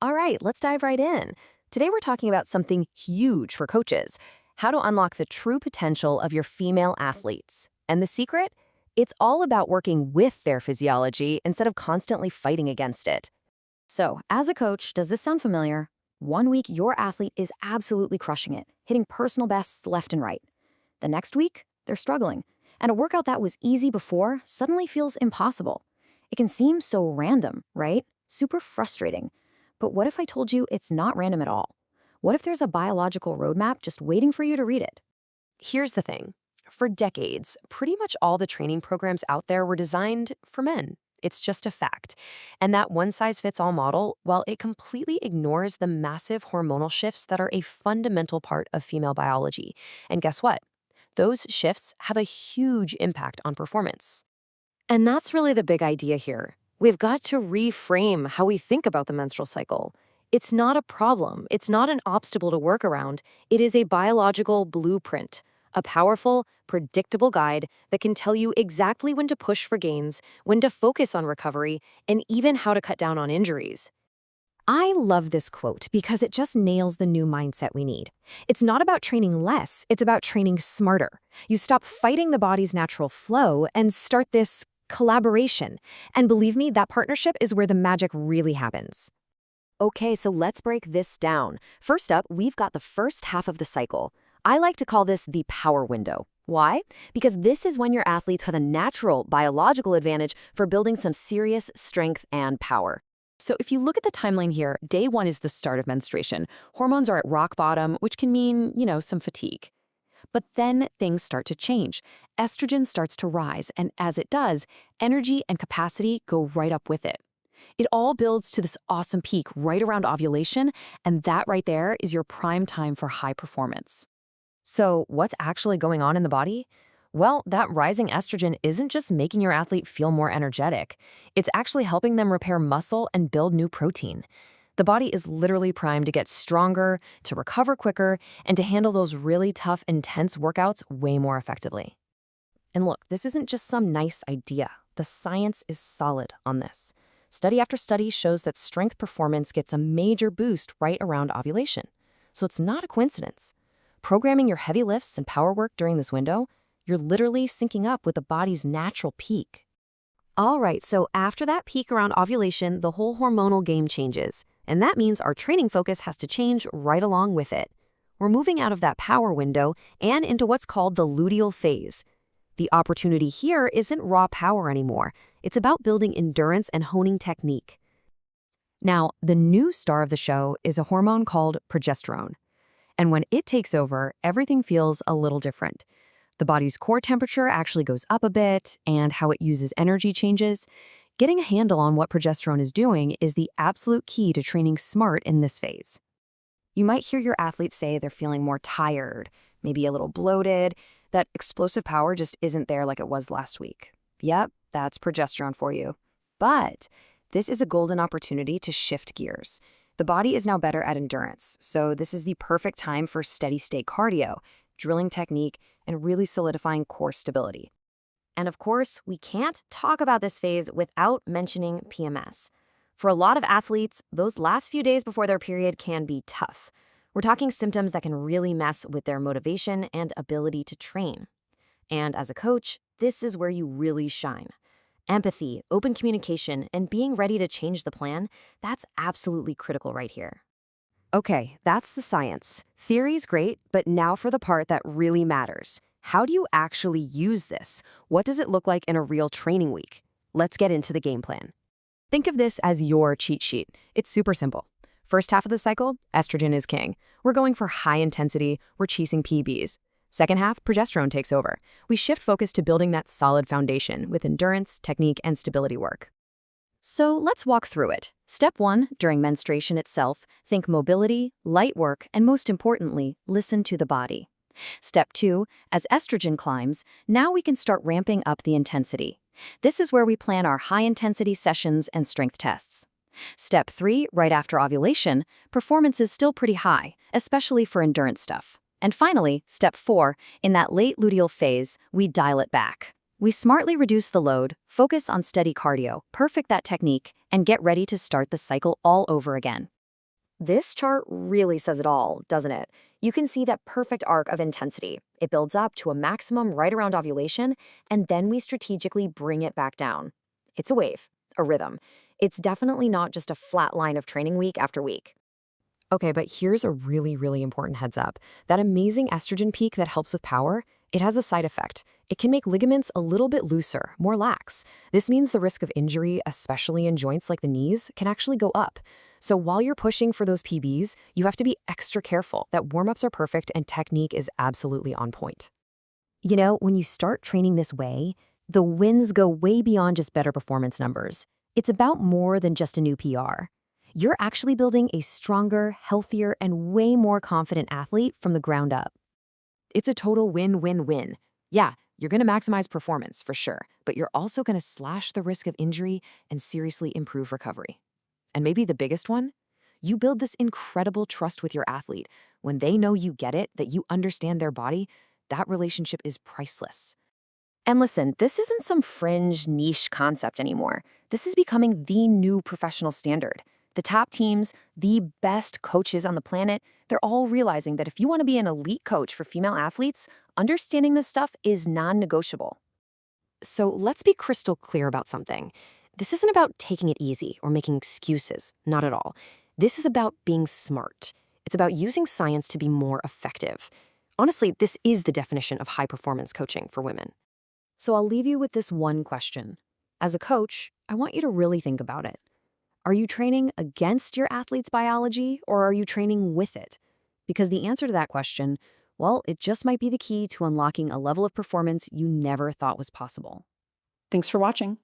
All right, let's dive right in. Today we're talking about something huge for coaches, how to unlock the true potential of your female athletes. And the secret? It's all about working with their physiology instead of constantly fighting against it. So, as a coach, does this sound familiar? One week, your athlete is absolutely crushing it, hitting personal bests left and right. The next week, they're struggling, and a workout that was easy before suddenly feels impossible. It can seem so random, right? Super frustrating. But what if I told you it's not random at all? What if there's a biological roadmap just waiting for you to read it? Here's the thing. For decades, pretty much all the training programs out there were designed for men. It's just a fact. And that one-size-fits-all model, while it completely ignores the massive hormonal shifts that are a fundamental part of female biology. And guess what? Those shifts have a huge impact on performance. And that's really the big idea here. We've got to reframe how we think about the menstrual cycle. It's not a problem. It's not an obstacle to work around. It is a biological blueprint, a powerful, predictable guide that can tell you exactly when to push for gains, when to focus on recovery, and even how to cut down on injuries. I love this quote because it just nails the new mindset we need. It's not about training less, it's about training smarter. You stop fighting the body's natural flow and start this collaboration. And believe me, that partnership is where the magic really happens. Okay, so let's break this down. First up, we've got the first half of the cycle. I like to call this the power window. Why? Because this is when your athletes have a natural biological advantage for building some serious strength and power. So if you look at the timeline here, day one is the start of menstruation. Hormones are at rock bottom, which can mean, some fatigue. But then things start to change. Estrogen starts to rise, and as it does, energy and capacity go right up with it. It all builds to this awesome peak right around ovulation, and that right there is your prime time for high performance. So what's actually going on in the body? Well, that rising estrogen isn't just making your athlete feel more energetic. It's actually helping them repair muscle and build new protein. The body is literally primed to get stronger, to recover quicker, and to handle those really tough, intense workouts way more effectively. And look, this isn't just some nice idea. The science is solid on this. Study after study shows that strength performance gets a major boost right around ovulation. So it's not a coincidence. Programming your heavy lifts and power work during this window, you're literally syncing up with the body's natural peak. All right, so after that peak around ovulation, the whole hormonal game changes. And that means our training focus has to change right along with it. We're moving out of that power window and into what's called the luteal phase. The opportunity here isn't raw power anymore. It's about building endurance and honing technique. Now, the new star of the show is a hormone called progesterone. And when it takes over, everything feels a little different. The body's core temperature actually goes up a bit, and how it uses energy changes. Getting a handle on what progesterone is doing is the absolute key to training smart in this phase. You might hear your athletes say they're feeling more tired, maybe a little bloated, that explosive power just isn't there like it was last week. Yep, that's progesterone for you. But this is a golden opportunity to shift gears. The body is now better at endurance, so this is the perfect time for steady-state cardio, drilling technique, and really solidifying core stability. And of course, we can't talk about this phase without mentioning PMS. For a lot of athletes, those last few days before their period can be tough. We're talking symptoms that can really mess with their motivation and ability to train. And as a coach, this is where you really shine. Empathy, open communication, and being ready to change the plan, that's absolutely critical right here. Okay, that's the science. Theory's great, but now for the part that really matters. How do you actually use this? What does it look like in a real training week? Let's get into the game plan. Think of this as your cheat sheet. It's super simple. First half of the cycle, estrogen is king. We're going for high intensity, we're chasing PBs. Second half, progesterone takes over. We shift focus to building that solid foundation with endurance, technique, and stability work. So let's walk through it. Step 1, during menstruation itself, think mobility, light work, and most importantly, listen to the body. Step 2, as estrogen climbs, now we can start ramping up the intensity. This is where we plan our high-intensity sessions and strength tests. Step 3, right after ovulation, performance is still pretty high, especially for endurance stuff. And finally, step 4, in that late luteal phase, we dial it back. We smartly reduce the load, focus on steady cardio, perfect that technique, and get ready to start the cycle all over again. This chart really says it all, doesn't it? You can see that perfect arc of intensity. It builds up to a maximum right around ovulation, and then we strategically bring it back down. It's a wave, a rhythm. It's definitely not just a flat line of training week after week. Okay, but here's a really important heads up. That amazing estrogen peak that helps with power, it has a side effect. It can make ligaments a little bit looser, more lax. This means the risk of injury, especially in joints like the knees, can actually go up. So while you're pushing for those PBs, you have to be extra careful that warm-ups are perfect and technique is absolutely on point. You know, when you start training this way, the wins go way beyond just better performance numbers. It's about more than just a new PR. You're actually building a stronger, healthier, and way more confident athlete from the ground up. It's a total win-win-win. Yeah, you're going to maximize performance for sure, but you're also going to slash the risk of injury and seriously improve recovery. And maybe the biggest one? You build this incredible trust with your athlete. When they know you get it, that you understand their body, that relationship is priceless. And listen, this isn't some fringe niche concept anymore. This is becoming the new professional standard. The top teams, the best coaches on the planet, they're all realizing that if you want to be an elite coach for female athletes, understanding this stuff is non-negotiable. So let's be crystal clear about something. This isn't about taking it easy or making excuses, not at all. This is about being smart. It's about using science to be more effective. Honestly, this is the definition of high-performance coaching for women. So I'll leave you with this one question. As a coach, I want you to really think about it. Are you training against your athlete's biology, or are you training with it? Because the answer to that question, well, it just might be the key to unlocking a level of performance you never thought was possible. Thanks for watching.